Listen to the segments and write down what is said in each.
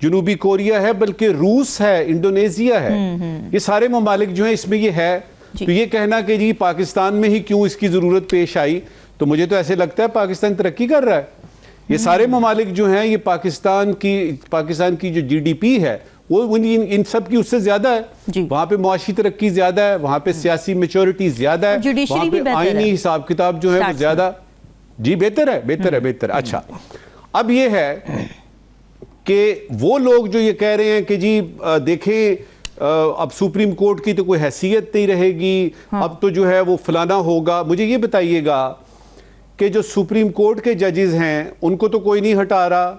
جنوبی کوریا ہے, بلکہ روس ہے, انڈونیزیا ہے. یہ سارے ممالک جو ہیں اس میں یہ ہے. تو یہ کہنا کہ جی پاکستان میں ہی کیوں اس کی ضرورت پیش آئی, تو مجھے تو ایسے لگتا ہے پاکستان ترقی کر رہا ہے. یہ سارے ممالک جو ہیں یہ پاکستان کی جو جی ڈی پی ہے وہ ان سب کی اس سے زیادہ ہے. وہاں پہ معاشی ترقی زیادہ ہے, وہاں پہ سیاسی میچورٹی زیادہ ہے, وہاں پہ آئینی حساب کتاب جو ہے وہ زیادہ. جی بہتر ہے. اچھا, اب یہ ہے کہ وہ لوگ جو یہ کہہ رہے ہیں کہ جی دیکھیں اب سپریم کورٹ کی تو کوئی حیثیت نہیں رہے گی, اب تو جو ہے وہ فلانا ہوگا. مجھے یہ بتائیے گا کہ جو سپریم کورٹ کے ججز ہیں ان کو تو کوئی نہیں ہٹا رہا.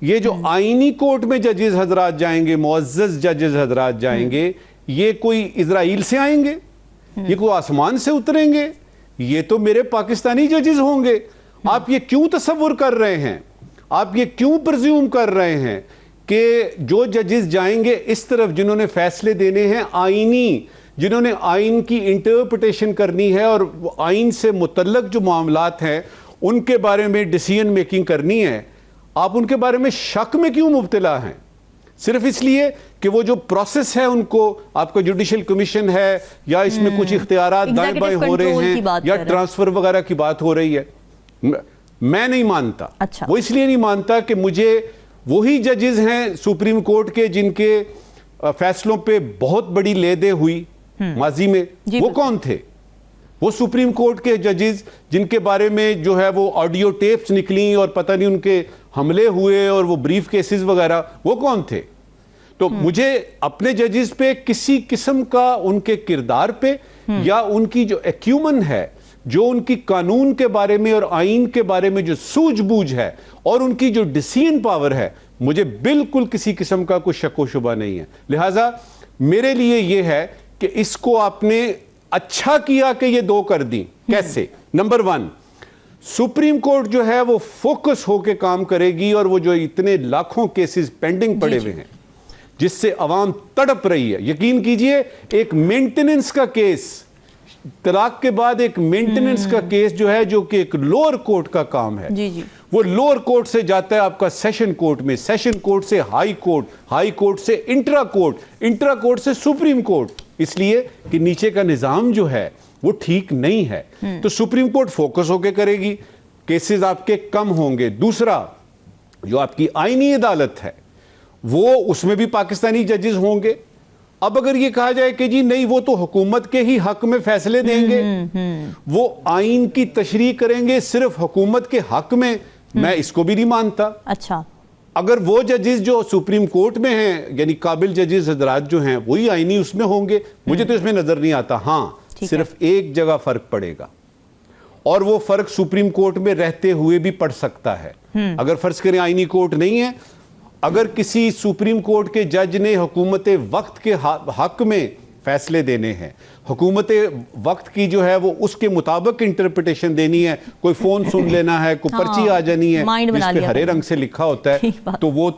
یہ جو آئینی کورٹ میں ججز حضرات جائیں گے, معزز ججز حضرات جائیں گے, یہ کوئی اسرائیل سے آئیں گے, یہ کوئی آسمان سے اتریں گے, یہ تو میرے پاکستانی ججز ہوں گے. آپ یہ کیوں تصور کر رہے ہیں, آپ یہ کیوں پرزیوم کر رہے ہیں کہ جو ججز جائیں گے اس طرف جنہوں نے فیصلے دینے ہیں آئینی, جنہوں نے آئین کی انٹرپریٹیشن کرنی ہے اور آئین سے متعلق جو معاملات ہیں ان کے بارے میں ڈیسیژن میکنگ کرنی ہے, آپ ان کے بارے میں شک میں کیوں مبتلا ہیں؟ صرف اس لیے کہ وہ جو پروسیس ہے ان کو, آپ کا جوڈیشل کمیشن ہے یا اس میں کچھ اختیارات دائیں بائیں ہو رہے ہیں یا ٹرانسفر وغیرہ کی بات ہو رہی ہے. میں نہیں مانتا. وہ اس لیے نہیں مانتا کہ مجھے وہی ججز ہیں سپریم کورٹ کے جن کے فیصلوں پہ بہت بڑی لیدے ہوئی ماضی میں, وہ کون تھے؟ وہ سپریم کورٹ کے ججز جن کے بارے میں جو ہے وہ آڈیو ٹیپس نکلیں اور پتہ نہیں ان کے حملے ہوئے اور وہ بریف کیسز وغیرہ, وہ کون تھے؟ تو مجھے اپنے ججز پہ کسی قسم کا ان کے کردار پہ یا ان کی جو ایکیومن ہے, جو ان کی قانون کے بارے میں اور آئین کے بارے میں جو سوجھ بوجھ ہے اور ان کی جو ڈیسیژن پاور ہے, مجھے بالکل کسی قسم کا کوئی شک و شبہ نہیں ہے. لہٰذا میرے لیے یہ ہے کہ اس کو آپ نے اچھا کیا کہ یہ دو کر دیں. کیسے؟ نمبر 1, سپریم کورٹ جو ہے وہ فوکس ہو کے کام کرے گی, اور وہ جو اتنے لاکھوں کیسز پینڈنگ پڑے ہوئے ہیں جس سے عوام تڑپ رہی ہے, یقین کیجئے ایک مینٹیننس کا کیس, طلاق کے بعد ایک مینٹیننس کا کیس جو ہے جو کہ ایک لوور کورٹ کا کام ہے, وہ لوور کورٹ سے جاتا ہے آپ کا سیشن کورٹ میں, سیشن کورٹ سے ہائی کورٹ, ہائی کورٹ سے انٹرا کورٹ, انٹرا کورٹ سے سپریم کورٹ, اس لیے کہ نیچے کا نظام جو ہے وہ ٹھیک نہیں ہے. تو سپریم کورٹ فوکس ہو کے کرے گی, کیسز آپ کے کم ہوں گے. دوسرا, جو آپ کی آئینی عدالت ہے وہ اس میں بھی پاکستانی ججز ہوں گے. اب اگر یہ کہا جائے کہ جی نہیں وہ تو حکومت کے ہی حق میں فیصلے دیں گے, وہ آئین کی تشریح کریں گے صرف حکومت کے حق میں, میں اس کو بھی نہیں مانتا. اچھا, اگر وہ ججز جو سپریم کورٹ میں ہیں یعنی قابل ججز حضرات جو ہیں وہی آئینی اس میں ہوں گے, مجھے تو اس میں نظر نہیں آتا. ہاں صرف ایک جگہ فرق پڑے گا, اور وہ فرق سپریم کورٹ میں رہتے ہوئے بھی پڑ سکتا ہے. اگر فرض کریں آئینی کورٹ نہیں ہے, اگر کسی سپریم کورٹ کے جج نے حکومت وقت کے حق میں فیصلے دینے ہیں, حکومت وقت کی جو ہے وہ اس کے مطابق انٹرپریٹیشن دینی ہے, کوئی فون سن لینا ہے, کوئی پرچی آ جانی ہے جس پہ ہرے رنگ سے لکھا ہوتا ہے, تو وہ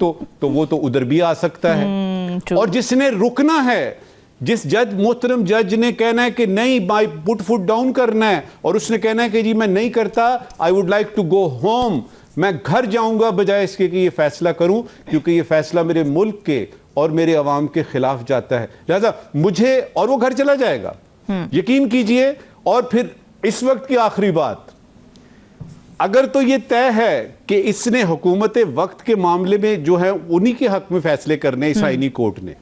تو ادھر بھی آ سکتا ہے. اور جس نے رکنا ہے, جس محترم جج نے کہنا ہے کہ نہیں پٹ فٹ ڈاؤن کرنا ہے, اور اس نے کہنا ہے کہ جی میں نہیں کرتا, I would like to go home, میں گھر جاؤں گا بجائے اس کے کہ یہ فیصلہ کروں, کیونکہ یہ فیصلہ میرے ملک کے اور میرے عوام کے خلاف جاتا ہے. لہذا مجھے, اور وہ گھر چلا جائے گا, یقین کیجئے. اور پھر اس وقت کی آخری بات, اگر تو یہ طے ہے کہ اس نے حکومت وقت کے معاملے میں جو ہے انہی کے حق میں فیصلے کرنے اس آئینی کورٹ نے,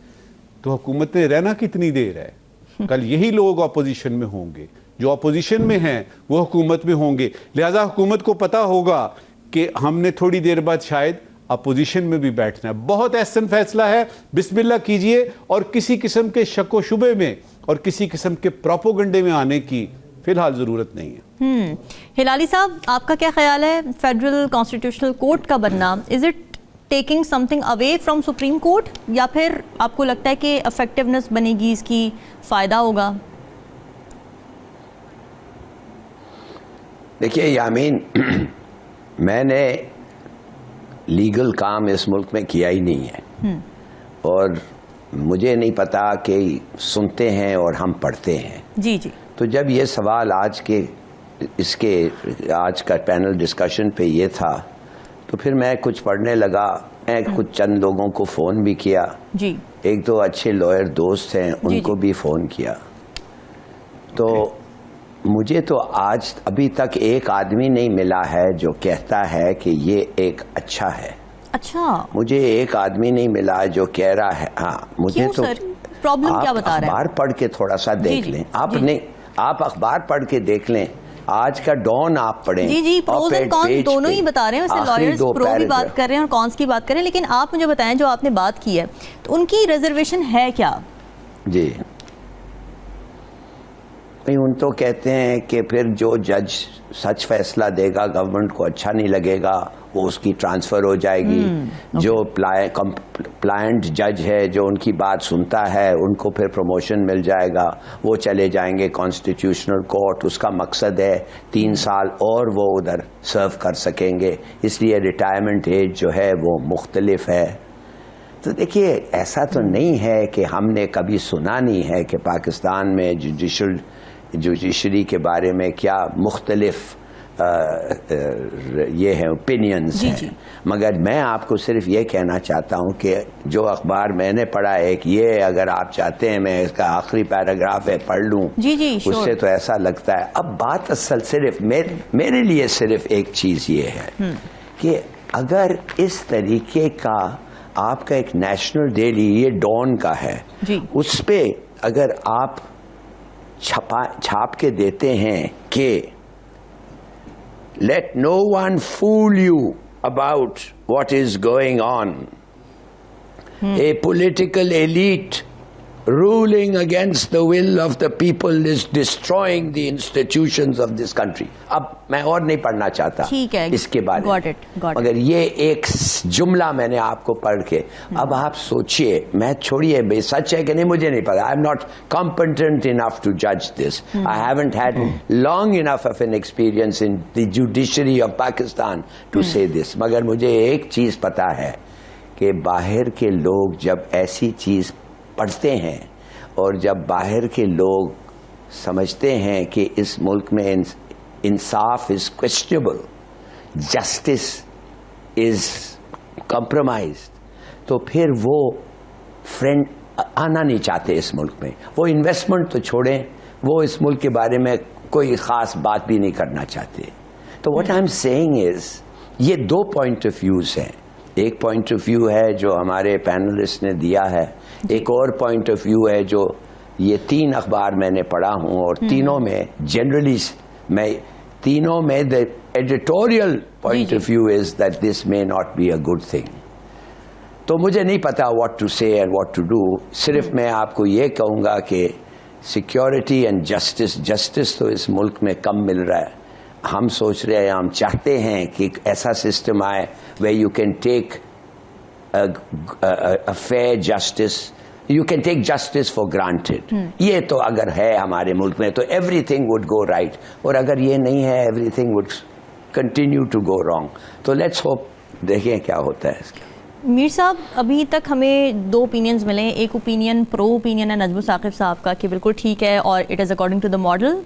تو حکومت نے رہنا کتنی دیر ہے؟ کل یہی لوگ اپوزیشن میں ہوں گے, جو اپوزیشن میں ہیں وہ حکومت میں ہوں گے. لہذا حکومت کو پتا ہوگا کہ ہم نے تھوڑی دیر بعد شاید اپوزیشن میں بھی بیٹھنا ہے. بہت احسن فیصلہ ہے, بسم اللہ کیجئے, اور کسی قسم کے شک و شبے میں اور کسی قسم کے پروپوگنڈے میں آنے کی فی الحال ضرورت نہیں ہے. ہلالی صاحب, آپ کا کیا خیال ہے فیڈرل کانسٹیٹیوشنل کورٹ کا بننا, is it taking some thing away from supreme court, یا پھر آپ کو لگتا ہے کہ افیکٹونیس بنے گی, اس کی فائدہ ہوگا؟ دیکھیے یامین, میں نے لیگل کام اس ملک میں کیا ہی نہیں ہے, اور مجھے نہیں پتا کہ سنتے ہیں اور ہم پڑھتے ہیں. جی جی. تو جب یہ سوال آج کا پینل ڈسکشن پہ یہ تھا, تو پھر میں کچھ پڑھنے لگا میں کچھ چند لوگوں کو فون بھی کیا جی, ایک دو اچھے لائر دوست ہیں ان کو بھی فون کیا. تو مجھے تو آج ابھی تک ایک آدمی نہیں ملا ہے جو کہتا ہے کہ یہ ایک اچھا ہے. اچھا, مجھے ایک آدمی نہیں ملا جو کہہ رہا ہے. ہاں مجھے تو پرابلم کیا بتا رہے ہیں؟ اخبار پڑھ کے تھوڑا سا دیکھ لیں. آپ اخبار پڑھ کے دیکھ لیں, آج کا ڈان آپ پڑھیں. جی, پروز اینڈ کونس دونوں ہی بتا رہے ہیں. ویسے لائرز پرو بھی بات کر رہے ہیں اور کونس کی بات کر رہے ہیں, لیکن آپ مجھے بتائیں جو آپ نے بات کی ہے تو ان کی ریزرویشن ہے کیا؟ جی ان تو کہتے ہیں کہ پھر جو جج سچ فیصلہ دے گا گورنمنٹ کو اچھا نہیں لگے گا وہ اس کی ٹرانسفر ہو جائے گی. جو کمپلائنٹ جج ہے جو ان کی بات سنتا ہے ان کو پھر پروموشن مل جائے گا, وہ چلے جائیں گے کانسٹیٹیوشنل کورٹ. اس کا مقصد ہے 3 سال اور وہ ادھر سرو کر سکیں گے, اس لیے ریٹائرمنٹ ایج جو ہے وہ مختلف ہے. تو دیکھیے ایسا تو نہیں ہے کہ ہم نے کبھی سنا نہیں ہے کہ پاکستان میں جوڈیشری کے بارے میں کیا مختلف یہ ہے اوپینینز ہیں. مگر میں آپ کو صرف یہ کہنا چاہتا ہوں کہ جو اخبار میں نے پڑھا ہے یہ اگر آپ چاہتے ہیں میں اس کا آخری پیراگراف ہے پڑھ لوں. اس سے تو ایسا لگتا ہے. اب بات اصل صرف میرے لیے صرف ایک چیز یہ ہے کہ اگر اس طریقے کا آپ کا ایک نیشنل ڈیلی یہ ڈان کا ہے, اس پہ اگر آپ چھاپ کے دیتے ہیں کہ let no one fool you about what is going on. A political elite ruling against the will of the people is destroying the institutions of this country. اب میں اور نہیں پڑھنا چاہتا اس کے بارے میں, مگر یہ ایک جملہ میں نے آپ کو پڑھ کے اب آپ سوچئے. میں چھوڑیے بے سچ ہے کہ نہیں مجھے نہیں پتا. I am not competent enough to judge this. I haven't had long enough of an experience in the judiciary of Pakistan to say this. مگر مجھے ایک چیز پتا ہے کہ باہر کے لوگ جب ایسی چیز پڑھتے ہیں اور جب باہر کے لوگ سمجھتے ہیں کہ اس ملک میں انصاف از کویسچنیبل, جسٹس از کمپرومائزڈ, تو پھر وہ فرینڈ آنا نہیں چاہتے اس ملک میں. وہ انویسٹمنٹ تو چھوڑیں, وہ اس ملک کے بارے میں کوئی خاص بات بھی نہیں کرنا چاہتے. تو واٹ آئی ایم سیئنگ از یہ 2 پوائنٹ آف ویوز ہیں. ایک پوائنٹ آف ویو ہے جو ہمارے پینلسٹ نے دیا ہے, ایک اور پوائنٹ آف ویو ہے جو یہ 3 اخبار میں نے پڑھا ہوں اور تینوں میں جنرلی میں تینوں میں the editorial point of view is that this may not be a good thing. تو مجھے نہیں پتا what to say and what to do. صرف میں آپ کو یہ کہوں گا کہ سیکیورٹی اینڈ جسٹس تو اس ملک میں کم مل رہا ہے. ہم سوچ رہے ہیں, ہم چاہتے ہیں کہ ایک ایسا سسٹم آئے where you can take a fair justice, you can take justice for granted. یہ تو اگر ہے ہمارے ملک میں تو everything would go right, اور اگر یہ نہیں ہے everything would continue to go wrong. تو let's hope دیکھیں کیا ہوتا ہے اس کا. میر صاحب ابھی تک ہمیں 2 اوپینینز ملے ہیں. ایک اوپینین پرو اوپینین ہے نجم ثاقب صاحب کا کہ بالکل ٹھیک ہے اور it is according to the model,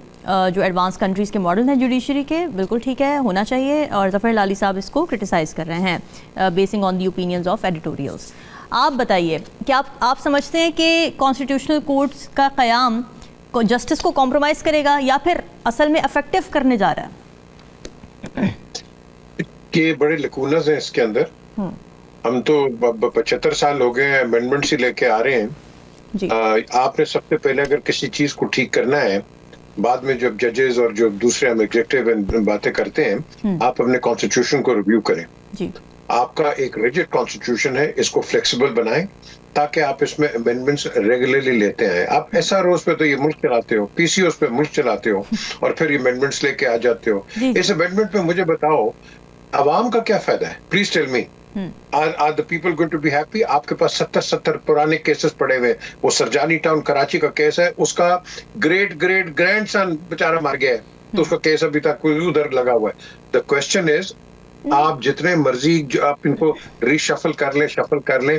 جو ایڈوانس کنٹریز کے ماڈل ہیں جوڈیشری کے, بالکل ٹھیک ہے, ہونا چاہیے. اور ظفر ہلالی صاحب اس کو کرٹیسائز کر رہے ہیں basing on the opinions of editorials. آپ بتائیے کیا آپ سمجھتے ہیں کہ کانسٹیٹیوشنل کورٹس کا قیام جسٹس کو کمپرومائز کرے گا یا پھر اصل میں افیکٹو کرنے جا رہا ہے؟ کہ بڑے لکونز ہیں اس کے اندر. ہم تو 75 سال ہو گئے ہیں امینڈمنٹس ہی لے کے آ رہے ہیں. آپ نے سب سے پہلے اگر کسی چیز کو ٹھیک کرنا ہے, بعد میں جب ججز اور جو دوسرے ہم ایگزیکٹو باتیں کرتے ہیں, آپ اپنے کانسٹیٹیوشن کو ریویو کریں. آپ کا ایک ریجڈ کانسٹیٹیوشن ہے, اس کو فلیکسیبل بنائیں تاکہ آپ اس میں امینڈمنٹس ریگولرلی لیتے ہیں. آپ ایس آر اوز پہ تو یہ ملک چلاتے ہو, پی سی اوز پہ ملک چلاتے ہو اور پھر امینڈمنٹس لے کے آ جاتے ہو. اس امینڈمنٹ پہ مجھے بتاؤ عوام کا کیا فائدہ ہے؟ Please tell me. Are the people going to be happy? آپ کے پاس 70 پرانے کیسز پڑے ہوئے. وہ سرجانی ٹاؤن کراچی کا کیس ہے, اس کا گرینڈ سن بیچارہ مر گیا ہے تو اس کا کیس ابھی تک ادھر لگا ہوا ہے. The question is آپ جتنے مرضی آپ ان کو ری شفل کر لیں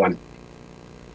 1,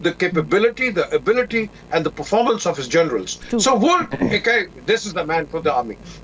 the capability, the ability and the performance of his generals. So this is the man for the army.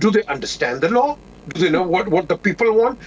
Do they understand the law? Do they know what the people want?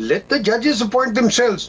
let the judges appoint themselves.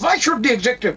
Why should the executive?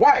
Why?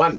1।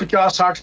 50-60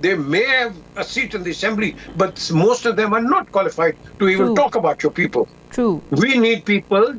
They may have a seat in the assembly, but most of them are not qualified to even talk about your people. True. We need people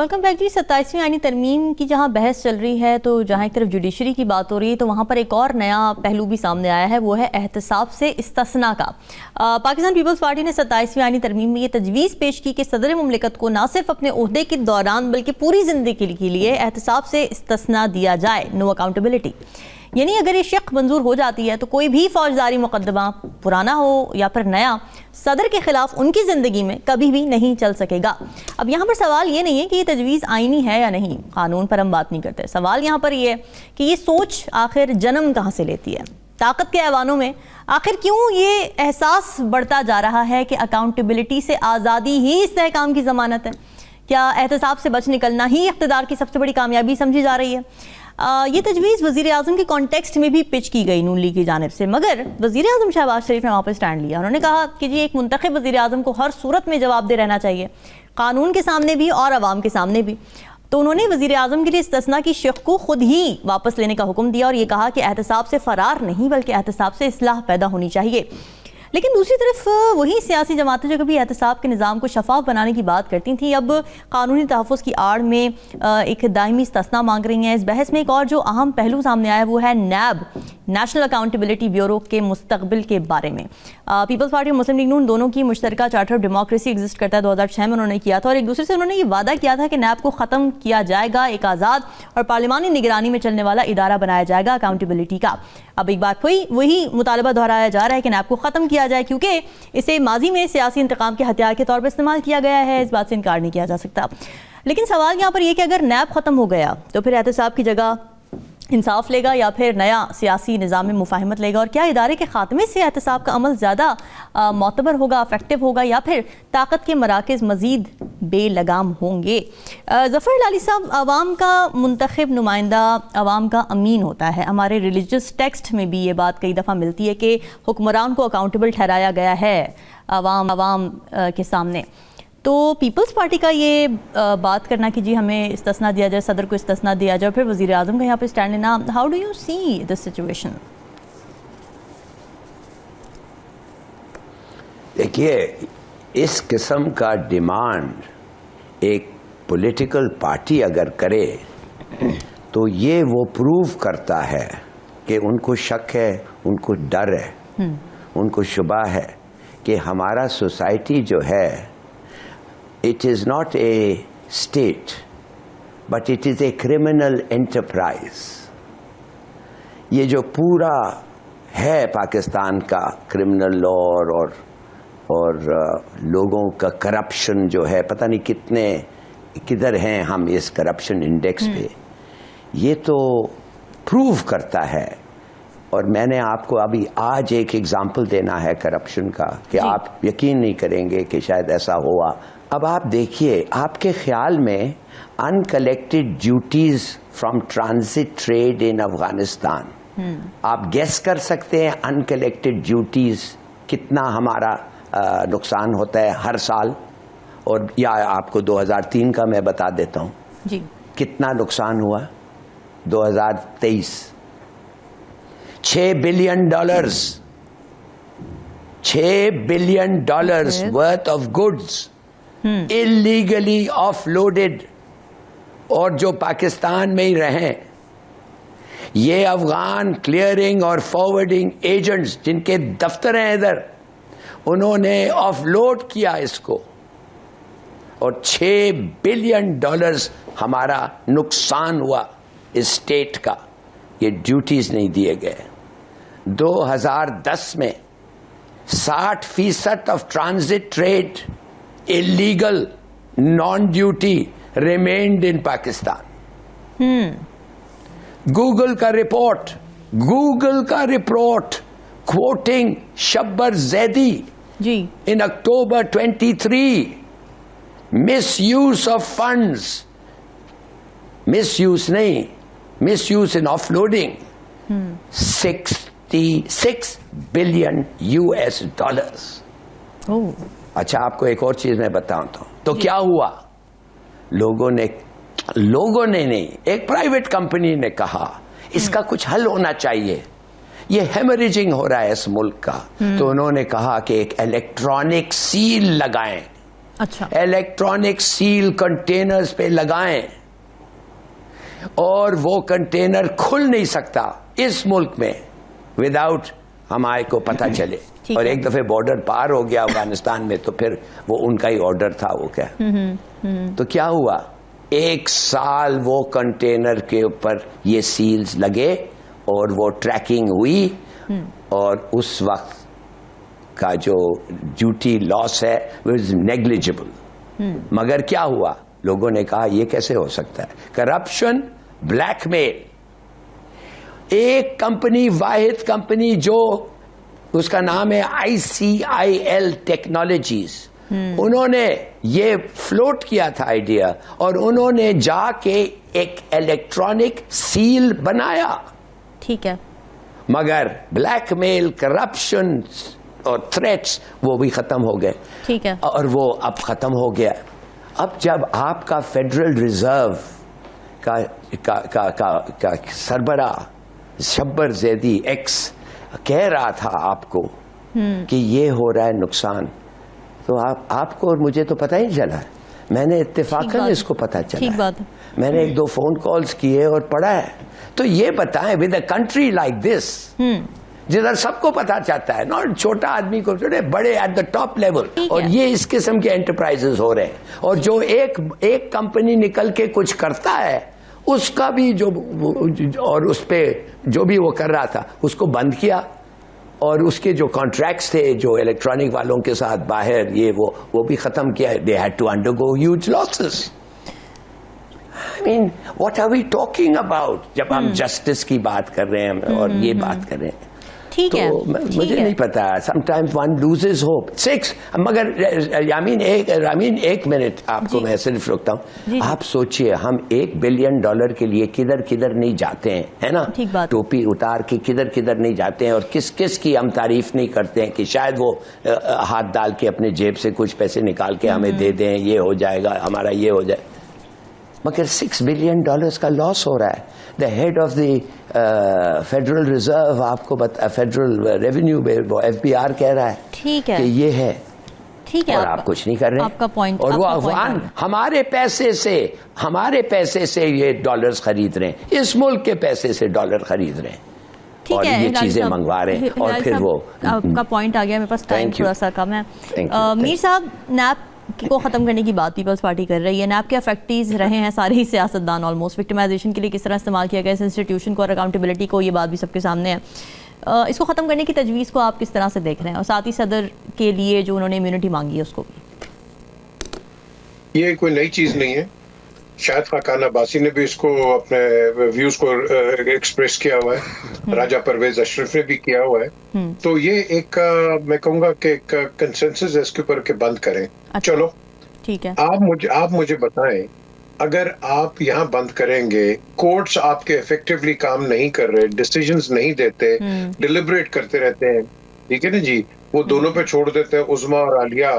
welcome back جی. 27ویں آئینی ترمیم کی جہاں بحث چل رہی ہے تو جہاں ایک طرف جوڈیشری کی بات ہو رہی ہے تو وہاں پر ایک اور نیا پہلو بھی سامنے آیا ہے, وہ ہے احتساب سے استثناء کا. پاکستان پیپلز پارٹی نے 27ویں آئینی ترمیم میں یہ تجویز پیش کی کہ صدر مملکت کو نہ صرف اپنے عہدے کے دوران بلکہ پوری زندگی کے لیے احتساب سے استثناء دیا جائے, نو اکاؤنٹیبلٹی. یعنی اگر یہ شق منظور ہو جاتی ہے تو کوئی بھی فوجداری مقدمہ پرانا ہو یا پھر نیا صدر کے خلاف ان کی زندگی میں کبھی بھی نہیں چل سکے گا. اب یہاں پر سوال یہ نہیں ہے کہ یہ تجویز آئینی ہے یا نہیں, قانون پر ہم بات نہیں کرتے. سوال یہاں پر یہ ہے کہ یہ سوچ آخر جنم کہاں سے لیتی ہے؟ طاقت کے ایوانوں میں آخر کیوں یہ احساس بڑھتا جا رہا ہے کہ اکاؤنٹیبلٹی سے آزادی ہی استحکام کی ضمانت ہے؟ کیا احتساب سے بچ نکلنا ہی اقتدار کی سب سے بڑی کامیابی سمجھی جا رہی ہے؟ یہ تجویز وزیر اعظم کے کانٹیکسٹ میں بھی پچ کی گئی نون لیگ کی جانب سے, مگر وزیر اعظم شہباز شریف نے وہاں پہ سٹینڈ لیا. انہوں نے کہا کہ جی ایک منتخب وزیر اعظم کو ہر صورت میں جواب دہ رہنا چاہیے, قانون کے سامنے بھی اور عوام کے سامنے بھی. تو انہوں نے وزیر اعظم کے لیے استثناء کی شق کو خود ہی واپس لینے کا حکم دیا اور یہ کہا کہ احتساب سے فرار نہیں بلکہ احتساب سے اصلاح پیدا ہونی چاہیے. لیکن دوسری طرف وہی سیاسی جماعتیں جو کبھی احتساب کے نظام کو شفاف بنانے کی بات کرتی تھیں, اب قانونی تحفظ کی آڑ میں ایک دائمی استثناء مانگ رہی ہیں. اس بحث میں ایک اور جو اہم پہلو سامنے آیا وہ ہے نیب, نیشنل اکاؤنٹیبلٹی بیورو کے مستقبل کے بارے میں. پیپلز پارٹی اور مسلم لیگ نون دونوں کی مشترکہ چارٹر آف ڈیموکریسی ایگزسٹ کرتا ہے, 2006 میں انہوں نے کیا تھا, اور ایک دوسرے سے انہوں نے یہ وعدہ کیا تھا کہ نیب کو ختم کیا جائے گا, ایک آزاد اور پارلیمانی نگرانی میں چلنے والا ادارہ بنایا جائے گا اکاؤنٹیبلٹی کا. اب ایک بار وہی مطالبہ دہرایا جا رہا ہے کہ نیب کو ختم کیا جائے کیونکہ اسے ماضی میں سیاسی انتقام کے ہتھیار کے طور پر استعمال کیا گیا ہے, اس بات سے انکار نہیں کیا جا سکتا. لیکن سوال یہاں پر یہ کہ اگر نیب ختم ہو گیا تو پھر احتساب کی جگہ انصاف لے گا یا پھر نیا سیاسی نظام میں مفاہمت لے گا, اور کیا ادارے کے خاتمے سے احتساب کا عمل زیادہ معتبر ہوگا, افیکٹو ہوگا, یا پھر طاقت کے مراکز مزید بے لگام ہوں گے؟ ظفر ہلالی صاحب, عوام کا منتخب نمائندہ عوام کا امین ہوتا ہے. ہمارے ریلیجس ٹیکسٹ میں بھی یہ بات کئی دفعہ ملتی ہے کہ حکمران کو اکاؤنٹیبل ٹھہرایا گیا ہے عوام کے سامنے. تو پیپلز پارٹی کا یہ بات کرنا کہ جی ہمیں استثناء دیا جائے, صدر کو استثناء دیا جائے, پھر وزیر اعظم کا یہاں پہ اسٹینڈ لینا, how do you see this situation? دیکھیے, اس قسم کا ڈیمانڈ ایک پولیٹیکل پارٹی اگر کرے تو یہ وہ پروو کرتا ہے کہ ان کو شک ہے, ان کو ڈر ہے, ان کو شبہ ہے کہ ہمارا سوسائٹی جو ہے it is not a state but it is a criminal enterprise. یہ جو پورا ہے پاکستان کا کرمنل لا اور لوگوں کا کرپشن جو ہے, پتہ نہیں کتنے کدھر ہیں ہم اس کرپشن انڈیکس پہ, یہ تو پروو کرتا ہے. اور میں نے آپ کو ابھی آج ایک ایگزامپل دینا ہے کرپشن کا کہ آپ یقین نہیں کریں گے کہ شاید ایسا ہوا. اب آپ دیکھیے, آپ کے خیال میں ان collected duties from transit trade in Afghanistan, آپ گیس کر سکتے ہیں ان کلیکٹڈ ڈیوٹیز کتنا ہمارا نقصان ہوتا ہے ہر سال؟ اور یا آپ کو 2003 کا میں بتا دیتا ہوں کتنا نقصان ہوا. 2023 $6 billion $6 billion worth of goods illegally offloaded, اور جو پاکستان میں ہی رہیں یہ افغان کلیئرنگ اور فارورڈنگ ایجنٹس جن کے دفتر ہیں ادھر, انہوں نے آف لوڈ کیا اس کو, اور $6 billion ہمارا نقصان ہوا اسٹیٹ کا. یہ ڈیوٹیز نہیں دیے گئے. 2010 میں 60% of transit trade illegal non-duty remained in Pakistan. Google کا report quoting Shabbar Zaidi in October 23, misuse of funds, misuse in offloading, $66 billion. اچھا, آپ کو ایک اور چیز میں بتاؤں تو کیا ہوا, لوگوں نے نہیں, ایک پرائیویٹ کمپنی نے کہا اس کا کچھ حل ہونا چاہیے, یہ ہیمریجنگ ہو رہا ہے اس ملک کا. تو انہوں نے کہا کہ ایک الیکٹرانک سیل لگائیں اچھا. الیکٹرانک سیل کنٹینرز پہ لگائیں اور وہ کنٹینر کھل نہیں سکتا اس ملک میں وداؤٹ ہمارے کو پتہ چلے. اور ایک دفعہ بارڈر پار ہو گیا افغانستان میں تو پھر وہ ان کا ہی آرڈر تھا وہ کیا. تو کیا ہوا, 1 سال وہ کنٹینر کے اوپر یہ سیلز لگے اور وہ ٹریکنگ ہوئی اور اس وقت کا جو ڈیوٹی لاس ہے وہ از نیگلیجبل. مگر کیا ہوا, لوگوں نے کہا یہ کیسے ہو سکتا ہے, کرپشن, بلیک میل. ایک کمپنی, واحد کمپنی جو اس کا نام ہے ICIL ٹیکنالوجیز, انہوں نے یہ فلوٹ کیا تھا آئیڈیا اور انہوں نے جا کے ایک الیکٹرانک سیل بنایا. ٹھیک ہے. مگر بلیک میل, کرپشن اور تھریٹس وہ بھی ختم ہو گئے. ٹھیک ہے. اور وہ اب ختم ہو گیا. اب جب آپ کا فیڈرل ریزرو کا سربراہ شبر زیدی ایکس کہہ رہا تھا آپ کو کہ یہ ہو رہا ہے نقصان, تو آپ کو اور مجھے تو پتہ ہی چلا. میں نے اتفاقاً اس کو پتہ چلا, میں نے 1-2 فون کالز کیے اور پڑھا ہے. تو یہ بتائیں, with a country like this جدھر سب کو پتا چلتا ہے, ناٹ چھوٹا آدمی کو, بڑے ایٹ دا ٹاپ لیول, اور یہ اس قسم کے انٹرپرائزز ہو رہے ہیں. اور جو ایک کمپنی نکل کے کچھ کرتا ہے اس کا بھی جو, اور اس پہ جو بھی وہ کر رہا تھا اس کو بند کیا, اور اس کے جو کانٹریکٹس تھے جو الیکٹرانک والوں کے ساتھ باہر یہ وہ بھی ختم کیا. They had to undergo huge losses. I mean, what are we talking about جب ہم جسٹس کی بات کر رہے ہیں اور یہ بات کر رہے ہیں. ٹھیک ہے, مجھے نہیں پتا, some times one loses hope. 6 مگر یامین ایک منٹ آپ کو میں صرف روکتا ہوں. آپ سوچئے ہم $1 بلین کے لیے کدھر نہیں جاتے ہیں, ہے نا, ٹوپی اتار کے کدھر نہیں جاتے ہیں, اور کس کی ہم تعریف نہیں کرتے ہیں کہ شاید وہ ہاتھ ڈال کے اپنے جیب سے کچھ پیسے نکال کے ہمیں دے دیں, یہ ہو جائے گا ہمارا, یہ ہو جائے. مگر $6 بلین کا لاس ہو رہا ہے. The head of the federal reserve آپ کو فیڈرل ریونیو FBR کہہ رہا ہے کہ یہ ہے. ٹھیک ہے, اور آپ کچھ نہیں کر رہے. آپ کا پوائنٹ, اور وہ افغان ہمارے پیسے سے یہ ڈالرز خرید رہے ہیں, اس ملک کے پیسے سے ڈالر خرید رہے ہیں اور یہ چیزیں منگوا رہے ہیں. اور پھر وہ آپ کا پوائنٹ آ گیا. میرے پاس ٹائم تھوڑا سا کم ہے. میر صاحب, نیب کو ختم کرنے کی بات پیپلز پارٹی کر رہی ہے. نیب کے افیکٹیز رہے ہیں سارے ہی سیاستدان آلموسٹ. وکٹمائزیشن کے لیے کس طرح استعمال کیا گیا اس انسٹیٹیوشن کو اور اکاؤنٹیبلٹی کو, یہ بات بھی سب کے سامنے ہے. اس کو ختم کرنے کی تجویز کو آپ کس طرح سے دیکھ رہے ہیں, اور ساتھ ہی صدر کے لیے جو انہوں نے امیونٹی مانگی ہے اس کو بھی؟ یہ کوئی نئی چیز نہیں ہے. شاہد خاقان عباسی نے بھی اس کو اپنے ویوز کو ایکسپریس کیا ہوا ہے, راجہ پرویز اشرف نے بھی کیا ہوا ہے. تو یہ ایک میں کہوں گا کہ ایک کنسنسس ہے اس کے اوپر کہ بند کریں. چلو ٹھیک ہے, آپ مجھے بتائیں, اگر آپ یہاں بند کریں گے, کورٹس آپ کے افیکٹولی کام نہیں کر رہے, ڈیسیجنز نہیں دیتے, ڈیلیبریٹ کرتے رہتے ہیں, ٹھیک ہے نا جی, وہ دونوں پہ چھوڑ دیتے ہیں, عظمیٰ اور عالیہ,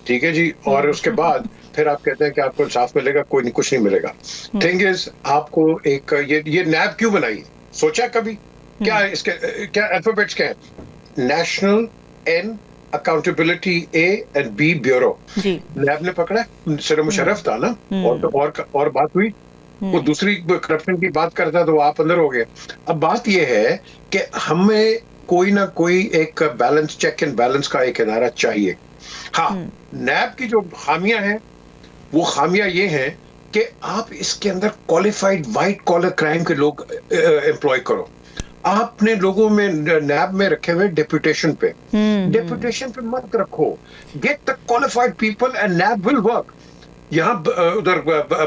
ٹھیک ہے جی, اور اس کے بعد پھر آپ کہتے ہیں کہ آپ کو انصاف ملے گا, کچھ نہیں ملے گا. تھنگ از, آپ کو ایک یہ نیب کیوں بنائی, سوچا کبھی کیا اس کے کیا الفابیٹس کیا ہیں؟ National N accountability A and B bureau. NAB نے پکڑا, سر مشرف تھا نا, اور بات ہوئی, وہ دوسری کرپشن کی بات کرتا تو آپ اندر ہو گئے. اب بات یہ ہے کہ ہمیں کوئی نہ کوئی ایک بیلنس, چیک اینڈ بیلنس کا ایک ادارہ چاہیے. ہاں, نیب کی جو خامیاں ہیں وہ خامیاں یہ ہیں کہ آپ اس کے اندر کوالیفائڈ وائٹ کالر کرائم کے لوگ امپلوائے کرو. آپ نے لوگوں میں نیب میں رکھے ہوئے ڈیپوٹیشن پہ مت رکھو. Get the qualified people and NAB will work. یہاں ادھر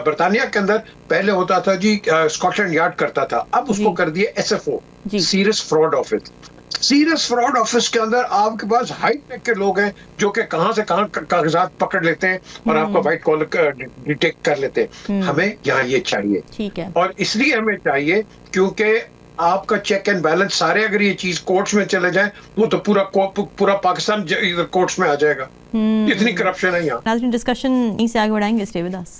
برطانیہ کے اندر پہلے ہوتا تھا جی اسکاٹ لینڈ یارڈ کرتا تھا, اب اس کو کر دیا SFO, serious fraud office. Serious fraud office کے اندر آپ کے پاس ہائی ٹیک کے لوگ ہیں جو کہ کہاں سے کہاں کاغذات پکڑ لیتے ہیں اور آپ کا وائٹ کالر ڈیٹیکٹ کر لیتے ہیں. ہمیں یہاں یہ چاہیے, اور اس لیے ہمیں چاہیے کیونکہ آپ کا چیک اینڈ بیلنس سارے, اگر یہ چیز کورٹس میں چلے جائیں وہ تو پورا پاکستان کورٹس میں آ جائے گا. اتنی کرپشن ہے یہاں. ناظرین, ڈسکشن یہیں سے آگے بڑھائیں گے. Stay with us.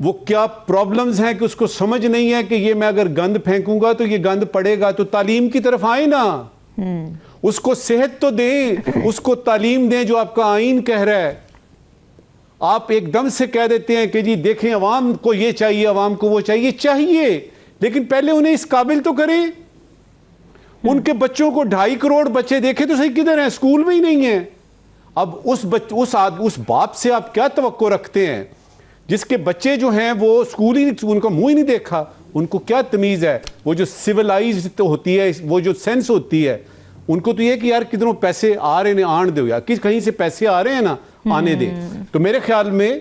وہ کیا پرابلمز ہیں کہ اس کو سمجھ نہیں ہے کہ یہ میں اگر گند پھینکوں گا تو یہ گند پڑے گا. تو تعلیم کی طرف آئے نا, اس کو صحت تو دیں, اس کو تعلیم دیں جو آپ کا آئین کہہ رہا ہے. آپ ایک دم سے کہہ دیتے ہیں کہ جی دیکھیں عوام کو یہ چاہیے, عوام کو وہ چاہیے, لیکن پہلے انہیں اس قابل تو کریں. ان کے بچوں کو 2.5 کروڑ بچے دیکھیں تو صحیح کدھر ہیں, اسکول میں ہی نہیں ہیں. اب اس باپ سے آپ کیا توقع رکھتے ہیں جس کے بچے جو ہیں وہ اسکول ہی, ان کا منہ ہی نہیں دیکھا, ان کو کیا تمیز ہے؟ وہ جو سیولائزڈ ہوتی ہے, وہ جو سینس ہوتی ہے, ان کو تو یہ کہ یار کدھروں پیسے آ رہے ہیں آن دو, یا کہیں سے پیسے آ رہے ہیں نا آنے دیں. تو میرے خیال میں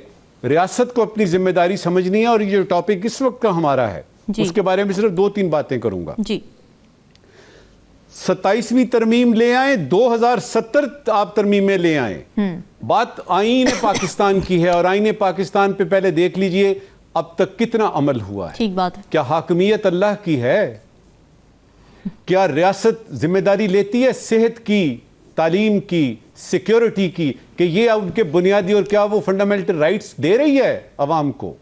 ریاست کو اپنی ذمہ داری سمجھنی ہے, اور یہ جو ٹاپک اس وقت کا ہمارا ہے اس کے بارے میں صرف 2-3 باتیں کروں گا. 27ویں ترمیم لے آئیں, 2070 آپ ترمیمیں لے آئیں. بات آئین پاکستان کی ہے, اور آئین پاکستان پہ پہلے دیکھ لیجئے اب تک کتنا عمل ہوا ہے. ٹھیک بات ہے. کیا حاکمیت اللہ کی ہے؟ کیا ریاست ذمہ داری لیتی ہے صحت کی, تعلیم کی, سیکیورٹی کی, کہ یہ ان کے بنیادی اور کیا وہ فنڈامنٹل رائٹس دے رہی ہے عوام کو؟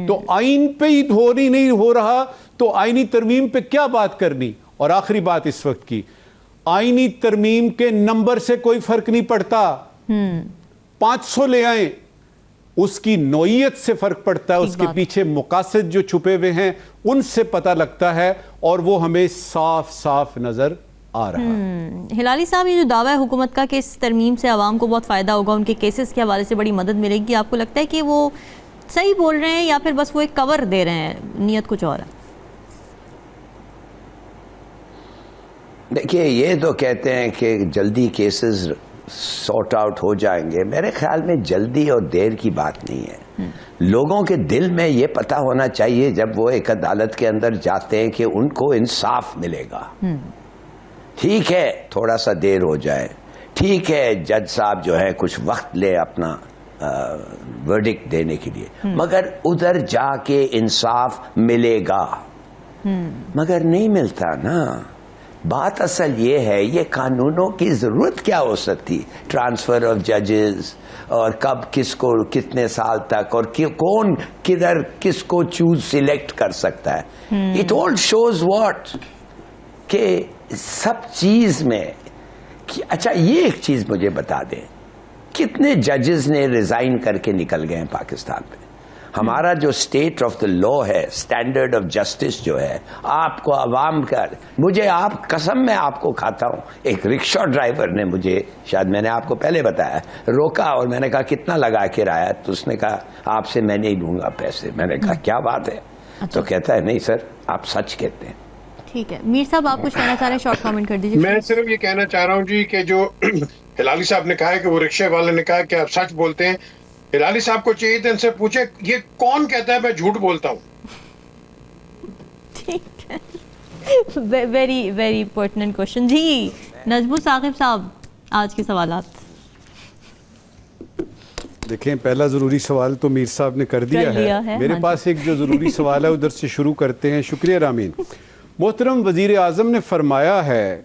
تو آئین پہ ہی نہیں ہو رہا تو آئینی ترمیم پہ کیا بات کرنی؟ اور آخری بات اس وقت کی, آئینی ترمیم کے نمبر سے کوئی فرق نہیں پڑتا. 500 لے آئیں, اس کی نوعیت سے فرق پڑتا ہے, اس کے پیچھے مقاصد جو چھپے ہوئے ہیں ان سے پتہ لگتا ہے, اور وہ ہمیں صاف صاف نظر آ رہا ہے. ہلالی صاحب, یہ جو دعویٰ ہے حکومت کا کہ اس ترمیم سے عوام کو بہت فائدہ ہوگا, ان کے کیسز کے حوالے سے بڑی مدد ملے گی, آپ کو لگتا ہے کہ وہ صحیح بول رہے ہیں یا پھر بس وہ ایک کور دے رہے ہیں, نیت کچھ اور ہے؟ دیکھیے, یہ تو کہتے ہیں کہ جلدی کیسز سارٹ آؤٹ ہو جائیں گے. میرے خیال میں جلدی اور دیر کی بات نہیں ہے. لوگوں کے دل میں یہ پتہ ہونا چاہیے جب وہ ایک عدالت کے اندر جاتے ہیں کہ ان کو انصاف ملے گا. ٹھیک ہے تھوڑا سا دیر ہو جائے, ٹھیک ہے جج صاحب جو ہے کچھ وقت لے اپنا ورڈکٹ دینے کے لیے, مگر ادھر جا کے انصاف ملے گا. مگر نہیں ملتا نا. بات اصل یہ ہے, یہ قانونوں کی ضرورت کیا ہو سکتی, ٹرانسفر آف ججز, اور کب کس کو کتنے سال تک, اور کون کدھر کس کو سلیکٹ کر سکتا ہے. اٹ آل شوز واٹ کہ سب چیز میں. اچھا یہ ایک چیز مجھے بتا دیں, کتنے ججز نے ریزائن کر کے نکل گئے ہیں پاکستان میں؟ ہمارا جو اسٹیٹ آف دا لا ہے, اسٹینڈرڈ آف جسٹس جو ہے, آپ کو عوام کا, مجھے آپ قسم میں آپ کو کھاتا ہوں, ایک رکشہ ڈرائیور نے مجھے, شاید میں نے آپ کو پہلے بتایا, روکا اور میں نے کہا کتنا لگا کرایہ, تو اس نے کہا آپ سے میں نہیں لوں گا پیسے. میں نے کہا کیا بات ہے؟ تو کہتا ہے نہیں سر آپ سچ کہتے ہیں. ٹھیک ہے, میر صاحب آپ کچھ کہنا چاہ رہے ہیں, شارٹ کامنٹ کر دیجیے. میں صرف یہ کہنا چاہ رہا ہوں جی کہ جو ہلالی صاحب نے کہا ہے کہ وہ رکشے والے نے کہا کہ آپ سچ بولتے ہیں, ہلالی صاحب کو چاہیے تھا ان سے پوچھے یہ کون کہتا ہے میں جھوٹ بولتا ہوں. ٹھیک ہے, ویری ویری پرٹیننٹ کوشچن. جی نجم ثاقب صاحب, آج کے سوالات. دیکھیں, پہلا ضروری سوال تو میر صاحب نے کر دیا ہے. میرے پاس ایک جو ضروری سوال ہے ادھر سے شروع کرتے ہیں. شکریہ رامین. محترم وزیر اعظم نے فرمایا ہے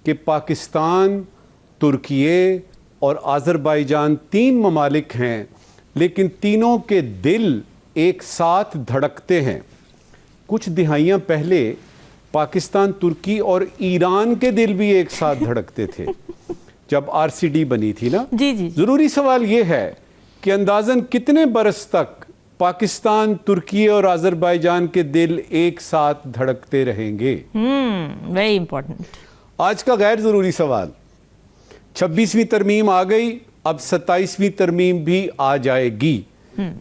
کہ پاکستان, ترکیے اور آذربائیجان 3 ممالک ہیں, لیکن تینوں کے دل ایک ساتھ دھڑکتے ہیں. کچھ دہائیاں پہلے پاکستان, ترکی اور ایران کے دل بھی ایک ساتھ دھڑکتے تھے جب RCD بنی تھی نا. جی. ضروری سوال یہ ہے کہ اندازاً کتنے برس تک پاکستان, ترکی اور آذربائیجان کے دل ایک ساتھ دھڑکتے رہیں گے؟ Very important. آج کا غیر ضروری سوال, 26ویں ترمیم آ گئی, اب 27ویں ترمیم بھی آ جائے گی.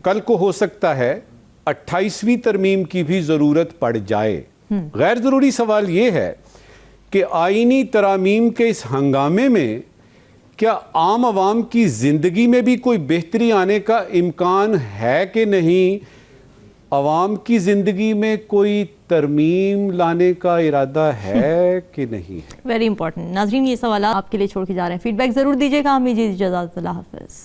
کل کو ہو سکتا ہے 28ویں ترمیم کی بھی ضرورت پڑ جائے. غیر ضروری سوال یہ ہے کہ آئینی ترامیم کے اس ہنگامے میں کیا عام عوام کی زندگی میں بھی کوئی بہتری آنے کا امکان ہے کہ نہیں؟ عوام کی زندگی میں کوئی ترمیم لانے کا ارادہ ہے کہ نہیں ہے؟ Very important. ناظرین, یہ سوالات آپ کے لیے چھوڑ کے جا رہے ہیں, فیڈ بیک ضرور دیجیے گا. ہمیں اجازت, اللہ حافظ.